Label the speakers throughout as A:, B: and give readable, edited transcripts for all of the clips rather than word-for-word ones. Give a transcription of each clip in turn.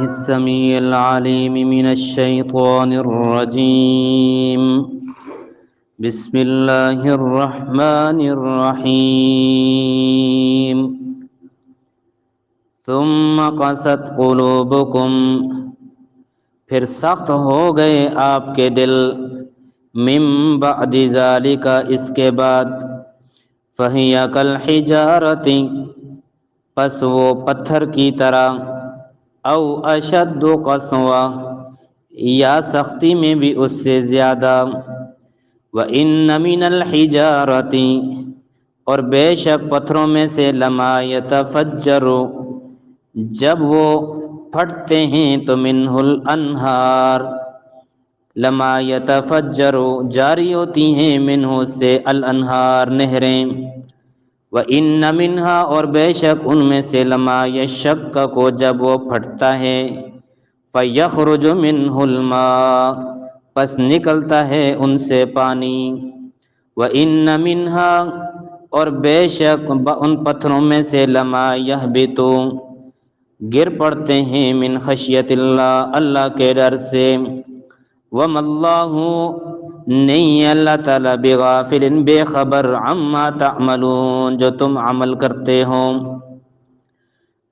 A: السميع العليم من الشيطان الرجيم. بسم الله الرحمن الرحيم. ثم قست قلوبكم، پھر سخت ہو گئے آپ کے دل، من بعد ذالک، اس کے بعد، فہی کالحجارۃ، پس وہ پتھر کی طرح، او اشد قسوہ، یا سختی میں بھی اس سے زیادہ، وَإِنَّ مِنَ الْحِجَارَةِ، اور بے شک پتھروں میں سے، لما یتفجر، جب وہ پھٹتے ہیں تو منہ الانہار، لما یتفجر، جاری ہوتی ہیں، منہ سے، الانہار، نہریں، وَإِنَّ مِنْهَا، اور بے شک ان میں سے، لما یشقق، جب وہ پھٹتا ہے، فَيَخْرُجُ مِنْهُ الْمَاءُ، پس نکلتا ہے ان سے پانی، وَإِنَّ مِنْهَا، اور بے شک ان پتھروں میں سے، لما یہبط، گر پڑتے ہیں، من خشیت اللہ، اللہ کے ڈر سے، وَمَا اللَّهُ، نہیں اللہ تعالیٰ، بغافل، بے خبر، عما تعملون، جو تم عمل کرتے ہو،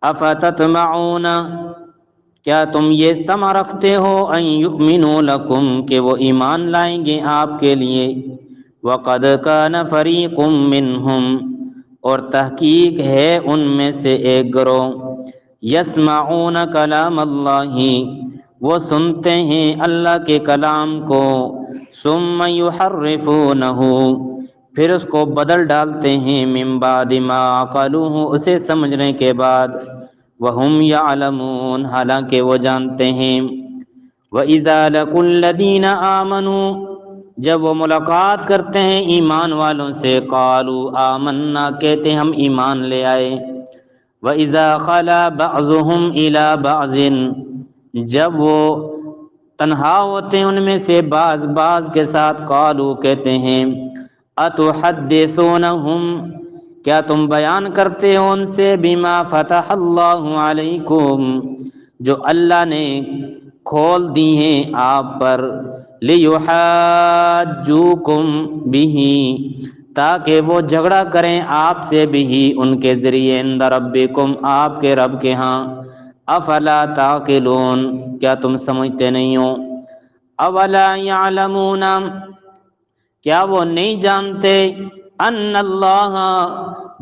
A: افتطمعون، کیا تم یہ طمع رکھتے ہو، ان یؤمنوا لکم، کہ وہ ایمان لائیں گے آپ کے لیے، وقد کان فریق منہم، اور تحقیق ہے ان میں سے ایک گروہ، یسمعون کلام اللہ، وہ سنتے ہیں اللہ کے کلام کو، ثم یحرفونہ، پھر اس کو بدل ڈالتے ہیں، من بعد ما عقلوہ، اسے سمجھنے کے بعد، وہم یعلمون، حالانکہ وہ جانتے ہیں، وَإِذَا لَقُوا الَّذِينَ آمَنُوا، جب وہ ملاقات کرتے ہیں ایمان والوں سے، قالوا آمنا، کہتے ہم ایمان لے آئے، وَإِذَا خَلَا بَعْضُهُمْ إِلَى بَعْضٍ، جب وہ تنہا ہوتے ہیں ان میں سے بعض کے ساتھ، قالوا، کہتے ہیں، اتحدثونہم، کیا تم بیان کرتے ہو ان سے، بما فتح اللہ علیکم، جو اللہ نے کھول دی ہیں آپ پر، لیحاجوکم بہ، تاکہ وہ جھگڑا کریں آپ سے، بھی ان کے ذریعے، عند ربکم، آپ کے رب کے ہاں، افلا تعقلون، کیا تم سمجھتے نہیں ہو، اولا یعلمون، کیا وہ نہیں جانتے، ان اللہ،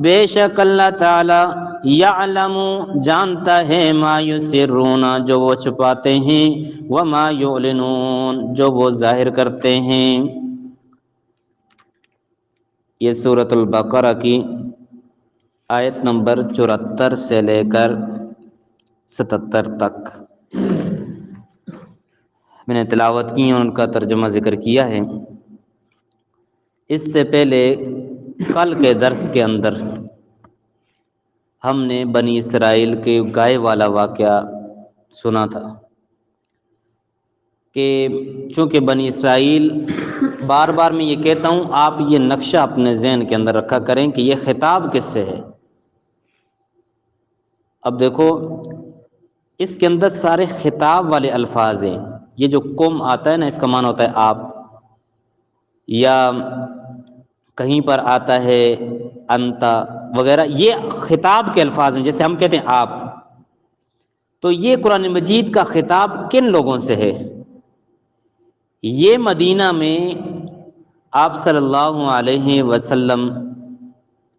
A: بے شک اللہ تعالی، یعلم، جانتا ہے، ما یسرون، جو وہ چھپاتے ہیں، وما یعلنون، جو وہ ظاہر کرتے ہیں۔ یہ سورۃ البقرہ کی آیت نمبر 74 سے لے کر 77 تک میں نے تلاوت کی اور ان کا ترجمہ ذکر کیا ہے۔ اس سے پہلے کل کے درس کے اندر ہم نے بنی اسرائیل کے گائے والا واقعہ سنا تھا کہ چونکہ بنی اسرائیل، بار بار میں یہ کہتا ہوں، آپ یہ نقشہ اپنے ذہن کے اندر رکھا کریں کہ یہ خطاب کس سے ہے۔ اب دیکھو اس کے اندر سارے خطاب والے الفاظ ہیں، یہ جو قوم آتا ہے نا، اس کا معنی ہوتا ہے آپ، یا کہیں پر آتا ہے انتا وغیرہ، یہ خطاب کے الفاظ ہیں، جیسے ہم کہتے ہیں آپ۔ تو یہ قرآن مجید کا خطاب کن لوگوں سے ہے؟ یہ مدینہ میں آپ صلی اللہ علیہ وسلم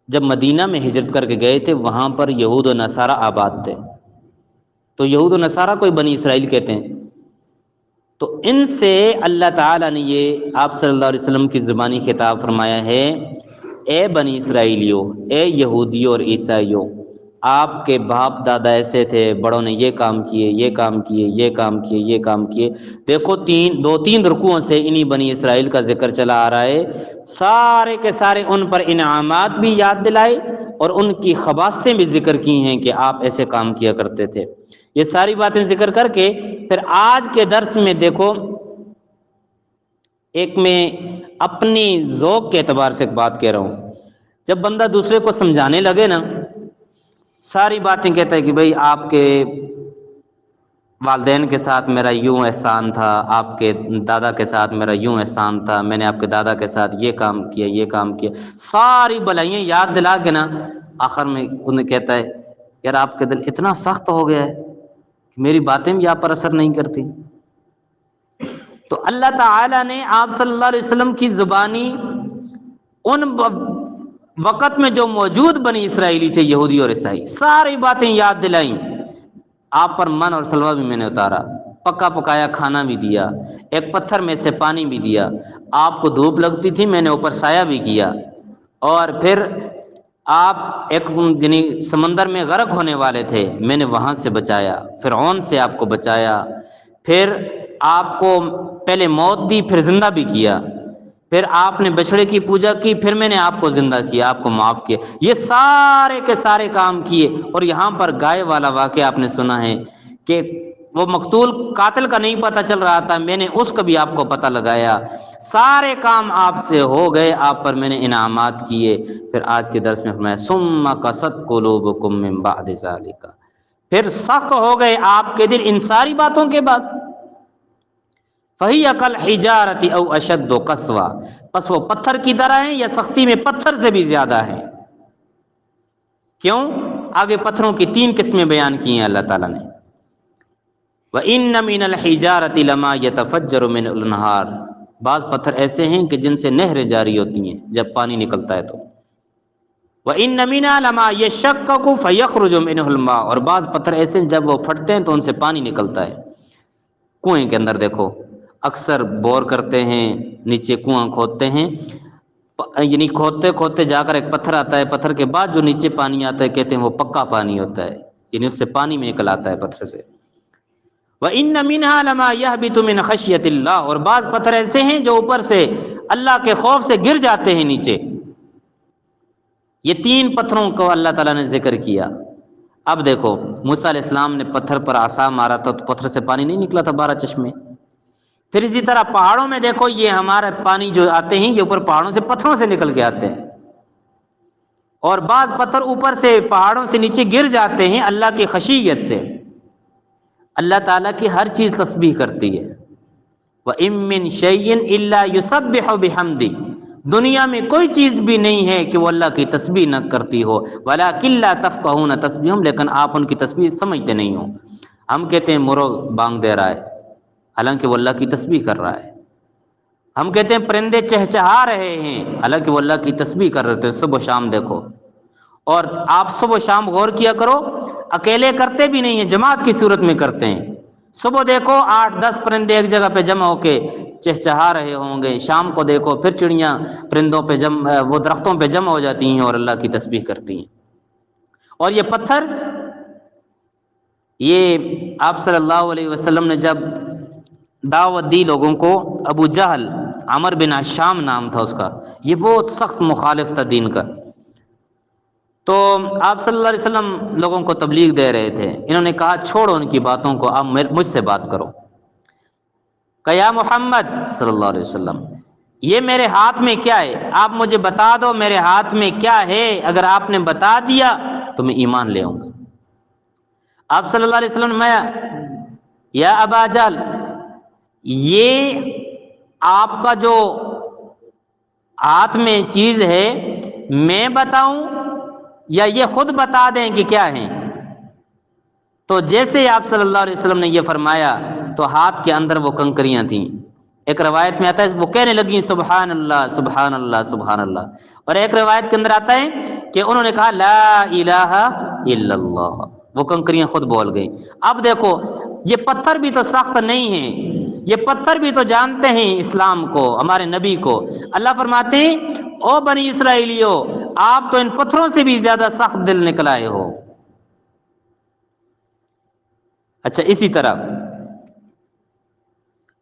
A: جب مدینہ میں ہجرت کر کے گئے تھے، وہاں پر یہود و نصارہ آباد تھے، تو یہود و نصارہ کو بنی اسرائیل کہتے ہیں۔ تو ان سے اللہ تعالیٰ نے یہ آپ صلی اللہ علیہ وسلم کی زبانی خطاب فرمایا ہے، اے بنی اسرائیلیو، اے یہودیو اور عیسائیو، آپ کے باپ دادا ایسے تھے، بڑوں نے یہ کام کیے، یہ کام کیے، یہ کام کیے، یہ کام کیے۔ دیکھو دو تین رکوعوں سے انہی بنی اسرائیل کا ذکر چلا آ رہا ہے، سارے کے سارے ان پر انعامات بھی یاد دلائے اور ان کی خباثتیں بھی ذکر کی ہیں کہ آپ ایسے کام کیا کرتے تھے۔ یہ ساری باتیں ذکر کر کے پھر آج کے درس میں دیکھو، ایک میں اپنی ذوق کے اعتبار سے ایک بات کہہ رہا ہوں، جب بندہ دوسرے کو سمجھانے لگے نا، ساری باتیں کہتا ہے کہ بھئی آپ کے والدین کے ساتھ میرا یوں احسان تھا، آپ کے دادا کے ساتھ میرا یوں احسان تھا، میں نے آپ کے دادا کے ساتھ یہ کام کیا، یہ کام کیا، ساری بلائیاں یاد دلا کے نا آخر میں انہیں کہتا ہے یار آپ کے دل اتنا سخت ہو گیا ہے کہ میری باتیں بھی آپ پر اثر نہیں کرتی۔ تو اللہ تعالیٰ نے آپ صلی اللہ علیہ وسلم کی زبانی ان وقت میں جو موجود بنی اسرائیلی تھے، یہودی اور عیسائی، ساری باتیں یاد دلائیں۔ آپ پر من اور سلوہ بھی میں نے اتارا، پکا پکایا کھانا بھی دیا، ایک پتھر میں سے پانی بھی دیا، آپ کو دھوپ لگتی تھی میں نے اوپر سایہ بھی کیا، اور پھر آپ ایک یعنی سمندر میں غرق ہونے والے تھے، میں نے وہاں سے بچایا، فرعون سے آپ کو بچایا، پھر آپ کو پہلے موت دی پھر زندہ بھی کیا، پھر آپ نے بچڑے کی پوجا کی، پھر میں نے آپ کو زندہ کیا، آپ کو معاف کیا، یہ سارے کے سارے کام کیے۔ اور یہاں پر گائے والا واقعہ آپ نے سنا ہے کہ وہ مقتول قاتل کا نہیں پتہ چل رہا تھا، میں نے اس کا بھی آپ کو پتہ لگایا، سارے کام آپ سے ہو گئے، آپ پر میں نے انعامات کیے۔ پھر آج کے درس میں فرمایا ثم قست قلوبکم من بعد ذلک، پھر سخت ہو گئے آپ کے دل ان ساری باتوں کے بعد۔ فَهِيَ كَالْحِجَارَةِ أَوْ أَشَدُّ قَسْوَةً، پس وہ پتھر کی طرح ہیں یا سختی میں پتھر سے بھی زیادہ ہیں۔ کیوں؟ آگے پتھروں کی 3 قسمیں بیان کی ہیں اللہ تعالیٰ نے۔ وَإِنَّ مِنَ الْحِجَارَةِ لَمَا يَتَفَجَّرُ مِنْهُ الْأَنْهَارُ، بعض پتھر ایسے ہیں کہ جن سے نہریں جاری ہوتی ہیں جب پانی نکلتا ہے تو۔ وَإِنَّ مِنْهَا لَمَا يَشَّقَّقُ فَيَخْرُجُ مِنْهُ الْمَاءُ، اور بعض پتھر ایسے ہیں جب وہ پھٹتے ہیں تو ان سے پانی نکلتا ہے۔ کنویں کے اندر دیکھو اکثر بور کرتے ہیں، نیچے کنواں کھودتے ہیں، یعنی کھودتے کھودتے جا کر ایک پتھر آتا ہے، پتھر کے بعد جو نیچے پانی آتا ہے کہتے ہیں وہ پکا پانی ہوتا ہے، یعنی اس سے پانی میں نکل آتا ہے پتھر سے۔ وَإِنَّ مِنْهَا لَمَا يَهْبِطُ مِنْ خَشْيَةِ اللَّهِ، اور بعض پتھر ایسے ہیں جو اوپر سے اللہ کے خوف سے گر جاتے ہیں نیچے۔ یہ 3 پتھروں کو اللہ تعالیٰ نے ذکر کیا۔ اب دیکھو موسیٰ علیہ السلام نے پتھر پر عصا مارا تھا تو پتھر سے پانی نہیں نکلا تھا 12 چشمے۔ پھر اسی طرح پہاڑوں میں دیکھو یہ ہمارا پانی جو آتے ہیں یہ اوپر پہاڑوں سے پتھروں سے نکل کے آتے ہیں، اور بعض پتھر اوپر سے پہاڑوں سے نیچے گر جاتے ہیں اللہ کی خشیت سے۔ اللہ تعالیٰ کی ہر چیز تسبیح کرتی ہے۔ وَإِن مِّن شَيْءٍ إِلَّا يُسَبِّحُ بِحَمْدِهِ، دنیا میں کوئی چیز بھی نہیں ہے کہ وہ اللہ کی تسبیح نہ کرتی ہو، وَلَٰكِن لَّا تَفْقَهُونَ تَسْبِيحَهُمْ، لیکن آپ ان کی تسبیح سمجھتے نہیں ہو۔ ہم کہتے ہیں مرغ بانگ دے رہا ہے حالانکہ وہ اللہ کی تسبیح کر رہا ہے، ہم کہتے ہیں پرندے چہچہا رہے ہیں حالانکہ وہ اللہ کی تسبیح کر رہے تھے۔ صبح و شام دیکھو، اور آپ صبح و شام غور کیا کرو، اکیلے کرتے بھی نہیں ہیں، جماعت کی صورت میں کرتے ہیں۔ صبح دیکھو 8-10 پرندے ایک جگہ پہ جمع ہو کے چہچہا رہے ہوں گے، شام کو دیکھو پھر چڑیاں پرندوں پہ وہ درختوں پہ جمع ہو جاتی ہیں اور اللہ کی تسبیح کرتی ہیں۔ اور یہ پتھر، یہ آپ صلی اللہ علیہ وسلم نے جب دعوت دی لوگوں کو، ابو جہل عمر بن عشام نام تھا اس کا، یہ بہت سخت مخالف تھا دین کا، تو آپ صلی اللہ علیہ وسلم لوگوں کو تبلیغ دے رہے تھے، انہوں نے کہا چھوڑو ان کی باتوں کو، آپ مجھ سے بات کرو۔ کہ یا محمد صلی اللہ علیہ وسلم یہ میرے ہاتھ میں کیا ہے، آپ مجھے بتا دو میرے ہاتھ میں کیا ہے، اگر آپ نے بتا دیا تو میں ایمان لے آؤں گا۔ آپ صلی اللہ علیہ وسلم میں یا ابا جہل، یہ آپ کا جو ہاتھ میں چیز ہے میں بتاؤں یا یہ خود بتا دیں کہ کیا ہیں؟ تو جیسے آپ صلی اللہ علیہ وسلم نے یہ فرمایا تو ہاتھ کے اندر وہ کنکریاں تھیں۔ ایک روایت میں آتا ہے وہ کہنے لگیں سبحان اللہ سبحان اللہ سبحان اللہ، اور ایک روایت کے اندر آتا ہے کہ انہوں نے کہا لا الہ الا اللہ، وہ کنکریاں خود بول گئیں۔ اب دیکھو یہ پتھر بھی تو سخت نہیں ہیں، یہ پتھر بھی تو جانتے ہیں اسلام کو، ہمارے نبی کو۔ اللہ فرماتے ہیں او بنی اسرائیلیو، آپ تو ان پتھروں سے بھی زیادہ سخت دل نکل آئے ہو۔ اچھا اسی طرح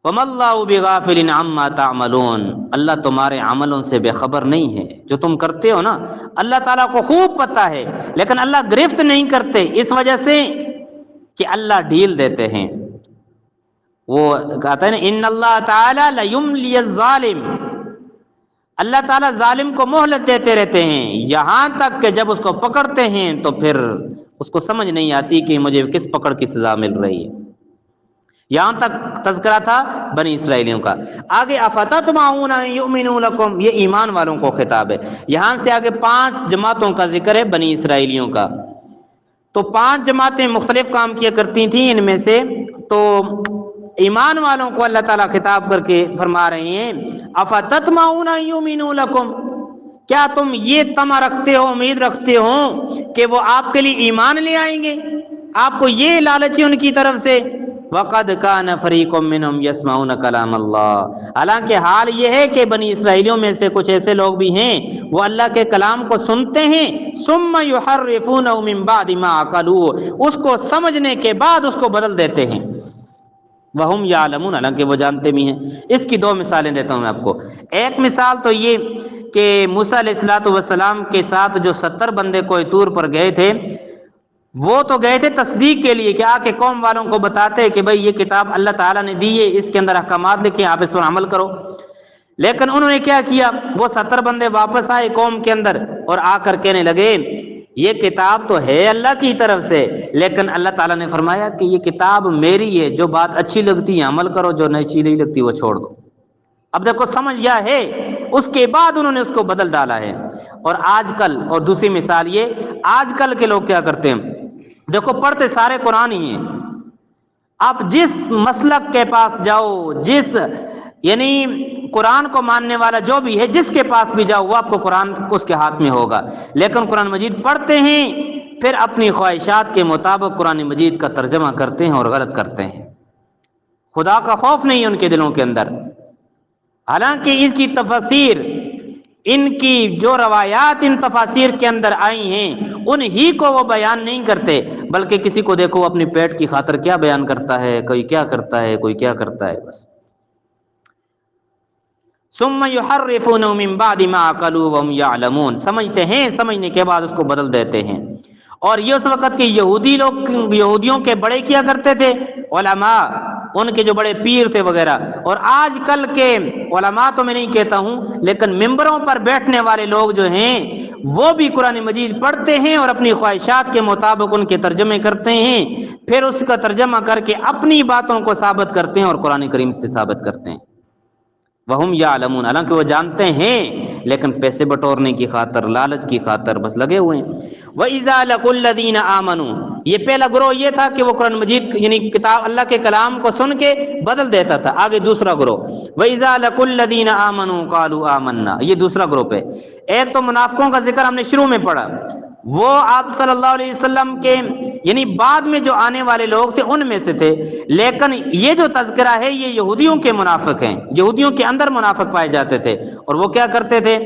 A: وَمَا اللَّهُ بِغَافِلٍ عَمَّا تَعْمَلُونَ، اللہ تمہارے عملوں سے بے خبر نہیں ہے، جو تم کرتے ہو نا اللہ تعالیٰ کو خوب پتہ ہے، لیکن اللہ گرفت نہیں کرتے اس وجہ سے کہ اللہ ڈھیل دیتے ہیں۔ وہ کہتا ہے نا ان اللہ تعالیٰ لَيُمْلِيَ الظَّالِمِ، اللہ تعالیٰ ظالم کو مہلت دیتے رہتے ہیں یہاں تک کہ جب اس کو پکڑتے ہیں تو پھر اس کو سمجھ نہیں آتی کہ مجھے کس پکڑ کی سزا مل رہی ہے۔ یہاں تک تذکرہ تھا بنی اسرائیلیوں کا۔ آگے افتطمعون ان یؤمنوا لکم، یہ ایمان والوں کو خطاب ہے۔ یہاں سے آگے 5 جماعتوں کا ذکر ہے بنی اسرائیلیوں کا۔ تو 5 جماعتیں مختلف کام کیا کرتی تھیں، ان میں سے تو ایمان والوں کو اللہ تعالیٰ خطاب کر کے فرما رہے ہیں افتطمعون ان یؤمنوا لکم، کیا تم یہ طمع رکھتے ہو، امید رکھتے ہو کہ وہ آپ کے لیے ایمان لے آئیں گے؟ آپ کو یہ لالچ ہے ان کی طرف سے۔ وَقَدْ كَانَ فَرِيقٌ مِّنْهُمْ يَسْمَعُونَ كَلَامَ اللَّهِ، حالانکہ حال یہ ہے کہ بنی اسرائیلیوں میں سے کچھ ایسے لوگ بھی ہیں وہ اللہ کے کلام کو سنتے ہیں، ثُمَّ يُحَرِّفُونَهُ مِن بَعْدِ مَا عَقَلُوهُ، اس کو سمجھنے کے بعد اس کو بدل دیتے ہیں، وَهُمْ يَعْلَمُونَ، حالانکہ وہ جانتے بھی ہیں۔ اس کی 2 مثالیں دیتا ہوں میں آپ کو۔ ایک مثال تو یہ کہ موسیٰ علیہ السلام کے ساتھ جو 70 بندے کوہ طور پر گئے تھے، وہ تو گئے تھے تصدیق کے لیے کہ آ کے قوم والوں کو بتاتے کہ بھئی یہ کتاب اللہ تعالیٰ نے دی ہے، اس کے اندر احکامات لکھے، آپ اس پر عمل کرو۔ لیکن انہوں نے کیا کیا، وہ 70 بندے واپس آئے قوم کے اندر اور آ کر کہنے لگے یہ کتاب تو ہے اللہ کی طرف سے، لیکن اللہ تعالیٰ نے فرمایا کہ یہ کتاب میری ہے، جو بات اچھی لگتی ہے عمل کرو، جو اچھی نہیں لگتی وہ چھوڑ دو۔ اب دیکھو سمجھ گیا ہے، اس کے بعد انہوں نے اس کو بدل ڈالا ہے۔ اور آج کل، اور دوسری مثال یہ، آج کل کے لوگ کیا کرتے ہیں، دیکھو پڑھتے سارے قرآن ہی ہیں، آپ جس مسلک کے پاس جاؤ، جس یعنی قرآن کو ماننے والا جو بھی ہے جس کے پاس بھی جاؤ، وہ آپ کو قرآن اس کے ہاتھ میں ہوگا، لیکن قرآن مجید پڑھتے ہیں پھر اپنی خواہشات کے مطابق قرآن مجید کا ترجمہ کرتے ہیں اور غلط کرتے ہیں۔ خدا کا خوف نہیں ہے ان کے دلوں کے اندر، حالانکہ اس کی تفسیر، ان کی جو روایات ان تفاسیر کے اندر آئی ہیں انہی کو وہ بیان نہیں کرتے، بلکہ کسی کو دیکھو اپنی پیٹ کی خاطر کیا بیان کرتا ہے، کوئی کیا کرتا ہے، کوئی کیا کرتا ہے، بس۔ ثم يحرفونه من بعد ما عقلوا وهم يعلمون، سمجھتے ہیں، سمجھنے کے بعد اس کو بدل دیتے ہیں۔ اور یہ اس وقت کے یہودی لوگ، یہودیوں کے بڑے کیا کرتے تھے، علماء، ان کے جو بڑے پیر تھے وغیرہ، اور آج کل کے علماء تو میں نہیں کہتا ہوں، لیکن ممبروں پر بیٹھنے والے لوگ جو ہیں وہ بھی قرآن مجید پڑھتے ہیں اور اپنی خواہشات کے مطابق ان کے ترجمے کرتے ہیں، پھر اس کا ترجمہ کر کے اپنی باتوں کو ثابت کرتے ہیں اور قرآن کریم سے ثابت کرتے ہیں۔ وَهُمْ يَعْلَمُونَ، حالانکہ وہ جانتے ہیں لیکن پیسے بٹورنے کی خاطر، لالچ کی خاطر بس لگے ہوئے ہیں۔ وَإِذَا لَقُوا الَّذِينَ آمَنُوا، یہ پہلا گروہ یہ تھا کہ وہ قرآن مجید یعنی کتاب اللہ کے کلام کو سن کے بدل دیتا تھا۔ آگے دوسرا گروہ وَإِذَا لَقُوا الَّذِينَ آمَنُوا قَالُوا آمَنَّا، یہ دوسرا گروہ ہے۔ ایک تو منافقوں کا ذکر ہم نے شروع میں پڑھا، وہ آپ صلی اللہ علیہ وسلم کے یعنی بعد میں جو آنے والے لوگ تھے ان میں سے تھے، لیکن یہ جو تذکرہ ہے یہ یہودیوں کے منافق ہیں، یہودیوں کے اندر منافق پائے جاتے تھے، اور وہ کیا کرتے تھے،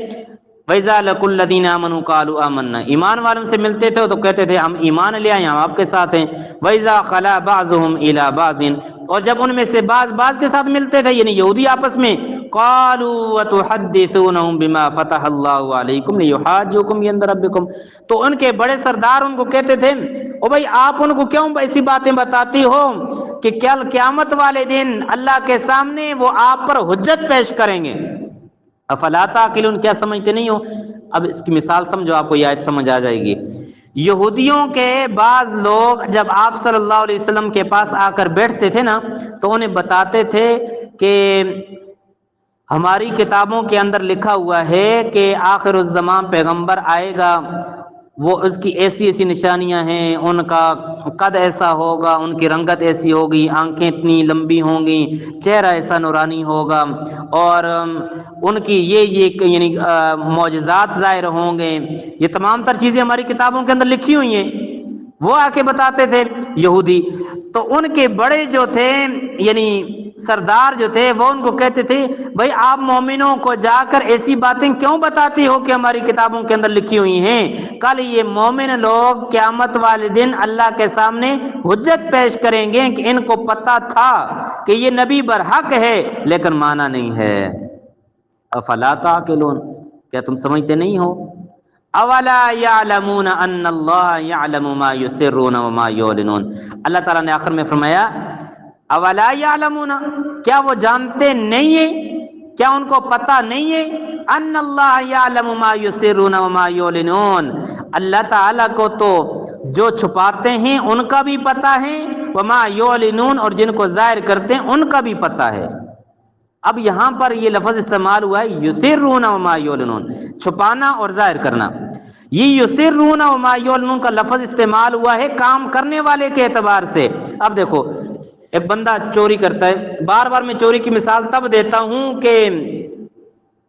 A: وَإِذَا لَقُوا الَّذِينَ آمَنُوا قَالُوا آمَنَّا، ایمان والوں سے ملتے تھے تو کہتے تھے ہم ایمان لے آئے، ہم آپ کے ساتھ ہیں۔ وَإِذَا خَلَا بَعْضُهُمْ إِلَى بَعْضٍ، اور جب ان میں سے بعض کے ساتھ ملتے تھے یعنی یہودی آپس میں، قَالُوا وَتُحَدِّثُونَهُم بِمَا فَتَحَ اللَّهُ عَلَيْكُمْ لِيُحَاجُّوكُمْ عِندَ رَبِّكُمْ، تو ان کے بڑے سردار ان کو کہتے تھے او بھائی آپ ان کو کیوں ایسی باتیں بتاتی ہو کہ کل قیامت والے دن اللہ کے سامنے وہ آپ پر حجت پیش کریں گے۔ افلا تعقلون، کیا سمجھتے نہیں ہو؟ اب اس کی مثال سمجھو، آپ کو یہ آیت سمجھ آ جائے گی۔ یہودیوں کے بعض لوگ جب آپ صلی اللہ علیہ وسلم کے پاس آ کر بیٹھتے تھے نا تو انہیں بتاتے تھے کہ ہماری کتابوں کے اندر لکھا ہوا ہے کہ آخر الزمان پیغمبر آئے گا، وہ اس کی ایسی ایسی نشانیاں ہیں، ان کا قد ایسا ہوگا، ان کی رنگت ایسی ہوگی، آنکھیں اتنی لمبی ہوں گی، چہرہ ایسا نورانی ہوگا، اور ان کی یہ یعنی معجزات ظاہر ہوں گے۔ یہ تمام تر چیزیں ہماری کتابوں کے اندر لکھی ہوئی ہیں۔ وہ آ کے بتاتے تھے یہودی، تو ان کے بڑے جو تھے یعنی سردار جو تھے وہ ان کو کہتے تھے بھائی آپ مومنوں کو جا کر ایسی باتیں کیوں بتاتی ہو کہ ہماری کتابوں کے اندر لکھی ہوئی ہیں، کل یہ مومن لوگ قیامت والے دن اللہ کے سامنے حجت پیش کریں گے کہ ان کو پتہ تھا کہ یہ نبی برحق ہے لیکن مانا نہیں ہے۔ افلا تعقلون، کیا تم سمجھتے نہیں ہو؟ اولا یعلمون ان اللہ یعلم ما یسرون وما یعلنون، اللہ تعالیٰ نے آخر میں فرمایا اولا یعلمون، کیا وہ جانتے نہیں ہیں، کیا ان کو پتہ نہیں ہے، ان اللہ یعلم ما یسرون وما یعلنون، اللہ تعالیٰ کو تو جو چھپاتے ہیں ان کا بھی پتہ ہے وما یعلنون، اور جن کو ظاہر کرتے ہیں ان کا بھی پتہ ہے۔ اب یہاں پر یہ لفظ استعمال ہوا ہے یسرون وما یعلنون، چھپانا اور ظاہر کرنا۔ یہ یسرون وما یعلنون کا لفظ استعمال ہوا ہے کام کرنے والے کے اعتبار سے۔ اب دیکھو ایک بندہ چوری کرتا ہے، بار بار میں چوری کی مثال تب دیتا ہوں کہ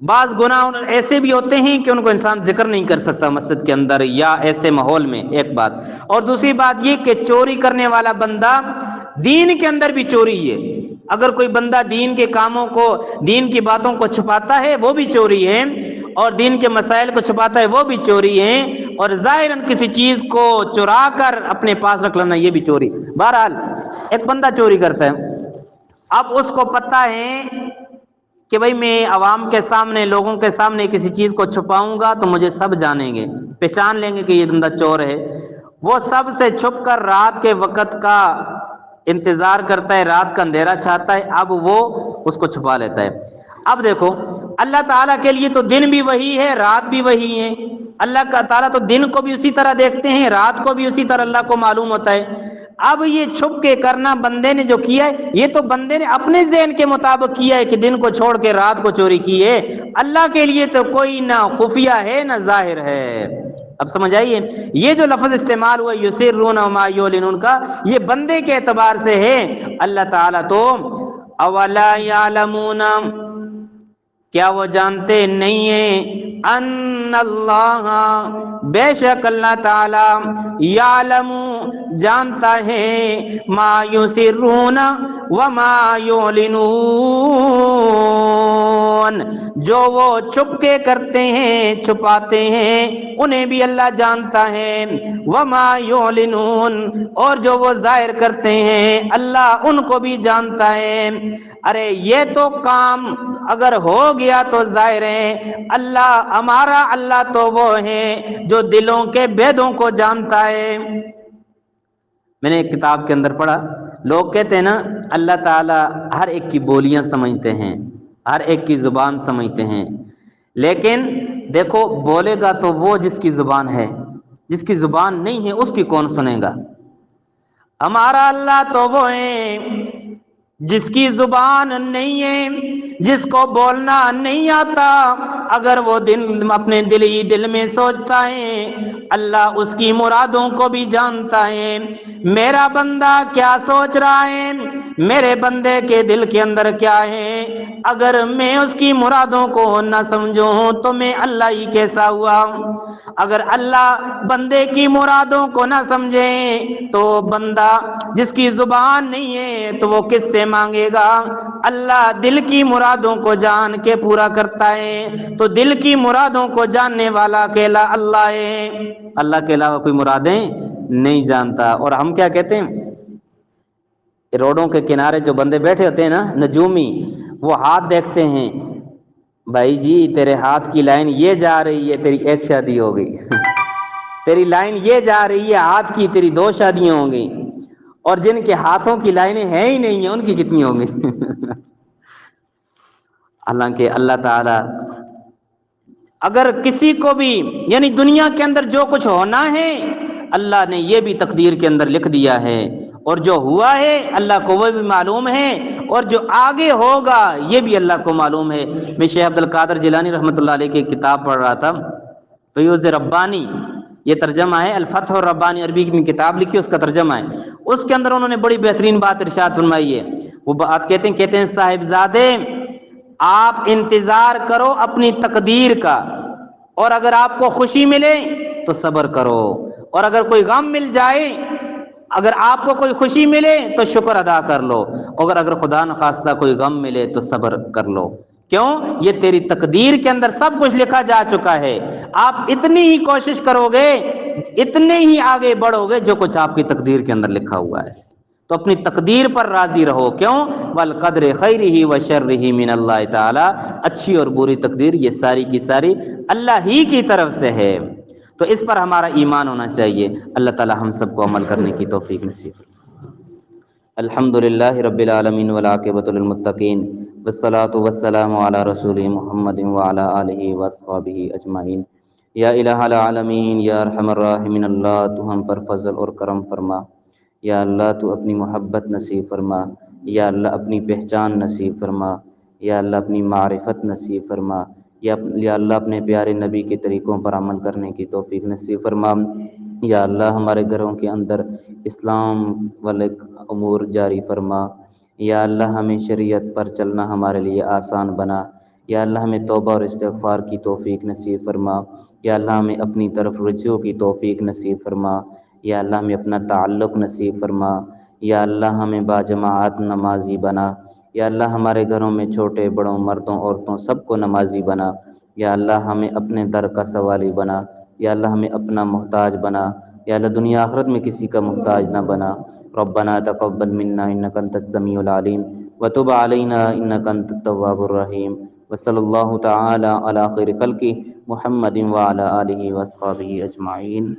A: بعض گناہ ایسے بھی ہوتے ہیں کہ ان کو انسان ذکر نہیں کر سکتا مسجد کے اندر یا ایسے ماحول میں، ایک بات، اور دوسری بات یہ کہ چوری کرنے والا بندہ دین کے اندر بھی چوری ہے۔ اگر کوئی بندہ دین کے کاموں کو، دین کی باتوں کو چھپاتا ہے وہ بھی چوری ہے، اور دین کے مسائل کو چھپاتا ہے وہ بھی چوری ہے، اور ظاہراً کسی چیز کو چرا کر اپنے پاس رکھ لینا یہ بھی چوری۔ بہرحال ایک بندہ چوری کرتا ہے، اب اس کو پتہ ہے کہ بھئی میں عوام کے سامنے، لوگوں کے سامنے کسی چیز کو چھپاؤں گا تو مجھے سب جانیں گے، پہچان لیں گے کہ یہ بندہ چور ہے۔ وہ سب سے چھپ کر رات کے وقت کا انتظار کرتا ہے، رات کا اندھیرا چاہتا ہے، اب وہ اس کو چھپا لیتا ہے۔ اب دیکھو اللہ تعالیٰ کے لیے تو دن بھی وہی ہے، رات بھی وہی ہے۔ اللہ کا تعالیٰ تو دن کو بھی اسی طرح دیکھتے ہیں، رات کو بھی اسی طرح اللہ کو معلوم ہوتا ہے۔ اب یہ چھپ کے کرنا بندے نے جو کیا ہے، یہ تو بندے نے اپنے ذہن کے مطابق کیا ہے کہ دن کو چھوڑ کے رات کو چوری کی ہے۔ اللہ کے لیے تو کوئی نہ خفیہ ہے نہ ظاہر ہے۔ اب سمجھ آئیے، یہ جو لفظ استعمال ہوا یسرون وما یعلنون کا، یہ بندے کے اعتبار سے ہے۔ اللہ تعالیٰ تو اولا یعلمون، کیا وہ جانتے نہیں ہیں، ان اللہ، بے شک اللہ تعالی، یعلم، جانتا ہے، ما یسرون وما یعلنون، جو وہ چھپ کے کرتے ہیں، چھپاتے ہیں، انہیں بھی اللہ جانتا ہے، وما یعلنون، اور جو وہ ظاہر کرتے ہیں اللہ ان کو بھی جانتا ہے۔ ارے یہ تو کام اگر ہو گیا تو ظاہر ہے، اللہ ہمارا اللہ تو وہ ہے جو دلوں کے بھیدوں کو جانتا ہے۔ میں نے ایک کتاب کے اندر پڑھا، لوگ کہتے ہیں نا اللہ تعالیٰ ہر ایک کی بولیاں سمجھتے ہیں، ہر ایک کی زبان سمجھتے ہیں، لیکن دیکھو بولے گا تو وہ جس کی زبان ہے، جس کی زبان نہیں ہے اس کی کون سنے گا؟ ہمارا اللہ تو وہ ہے جس کی زبان نہیں ہے، جس کو بولنا نہیں آتا، اگر وہ دل اپنے دل ہی دل میں سوچتا ہے، اللہ اس کی مرادوں کو بھی جانتا ہے۔ میرا بندہ کیا سوچ رہا ہے، میرے بندے کے دل کے اندر کیا ہے، اگر میں اس کی مرادوں کو نہ سمجھوں تو میں اللہ ہی کیسا ہوا؟ اگر اللہ بندے کی مرادوں کو نہ سمجھے تو بندہ جس کی زبان نہیں ہے تو وہ کس سے مانگے گا؟ اللہ دل کی مرادوں کو جان کے پورا کرتا ہے، تو دل کی مرادوں کو جاننے والا اکیلا اللہ ہے، اللہ کے علاوہ کوئی مرادیں نہیں جانتا۔ اور ہم کیا کہتے ہیں، روڈوں کے کنارے جو بندے بیٹھے ہوتے ہیں نا نجومی، وہ ہاتھ دیکھتے ہیں، بھائی جی تیرے ہاتھ کی لائن یہ جا رہی ہے، تیری ایک شادی ہو گئی، تیری لائن یہ جا رہی ہے ہاتھ کی، تیری 2 شادیاں ہوں گی، اور جن کے ہاتھوں کی لائنیں ہیں ہی نہیں ہیں ان کی کتنی ہوں گی؟ حالانکہ اللہ تعالی اگر کسی کو بھی، یعنی دنیا کے اندر جو کچھ ہونا ہے اللہ نے یہ بھی تقدیر کے اندر لکھ دیا ہے، اور جو ہوا ہے اللہ کو وہ بھی معلوم ہے، اور جو آگے ہوگا یہ بھی اللہ کو معلوم ہے۔ میں شیخ عبد القادر جیلانی رحمۃ اللہ علیہ کی کتاب پڑھ رہا تھا، فیوز ربانی، یہ ترجمہ ہے، الفتح الربانی عربی کی کتاب لکھی، اس کا ترجمہ ہے، اس کے اندر انہوں نے بڑی بہترین بات ارشاد فرمائی ہے۔ وہ بات کہتے ہیں صاحبزادے آپ انتظار کرو اپنی تقدیر کا، اور اگر آپ کو خوشی ملے تو صبر کرو، اور اگر کوئی غم مل جائے، اگر آپ کو کوئی خوشی ملے تو شکر ادا کر لو، اگر خدا نخواستہ کوئی غم ملے تو صبر کر لو۔ کیوں؟ یہ تیری تقدیر کے اندر سب کچھ لکھا جا چکا ہے، آپ اتنی ہی کوشش کرو گے، اتنے ہی آگے بڑھو گے جو کچھ آپ کی تقدیر کے اندر لکھا ہوا ہے۔ تو اپنی تقدیر پر راضی رہو، کیوں؟ والقدر خیرہ وشرہ من اللہ تعالی، اچھی اور بری تقدیر یہ ساری کی ساری اللہ ہی کی طرف سے ہے، تو اس پر ہمارا ایمان ہونا چاہیے۔ اللہ تعالی ہم سب کو عمل کرنے کی توفیق نصیب فرمائے۔ الحمدللہ رب العالمین والعاقبۃ للمتقین، والصلاۃ والسلام علی رسول محمد وعلی آلہ وصحبہ اجمعین۔ یا الہ العالمین، یا ارحم الراحمین، اللہ تو ہم پر فضل اور کرم فرما۔ یا اللہ تو اپنی محبت نصیب فرما، یا اللہ اپنی پہچان نصیب فرما، یا اللہ اپنی معرفت نصیب فرما، یا اللہ اپنے پیارے نبی کے طریقوں پر عمل کرنے کی توفیق نصیب فرما۔ یا اللہ ہمارے گھروں کے اندر اسلام والے امور جاری فرما۔ یا اللہ ہمیں شریعت پر چلنا ہمارے لیے آسان بنا۔ یا اللہ ہمیں توبہ اور استغفار کی توفیق نصیب فرما۔ یا اللہ ہمیں اپنی طرف رجوع کی توفیق نصیب فرما۔ یا اللہ ہمیں اپنا تعلق نصیب فرما۔ یا اللہ ہمیں باجماعت نمازی بنا۔ یا اللہ ہمارے گھروں میں چھوٹے بڑوں مردوں عورتوں سب کو نمازی بنا۔ یا اللہ ہمیں اپنے در کا سوالی بنا۔ یا اللہ ہمیں اپنا محتاج بنا۔ یا اللہ دنیا آخرت میں کسی کا محتاج نہ بنا۔ ربنا تقبل منا انک انت السمیع العلیم وتب علینا انک انت التواب الرحیم وصلی اللہ تعالی علی خیر خلقہ محمد وعلی آلہ واصحابہ اجمعین۔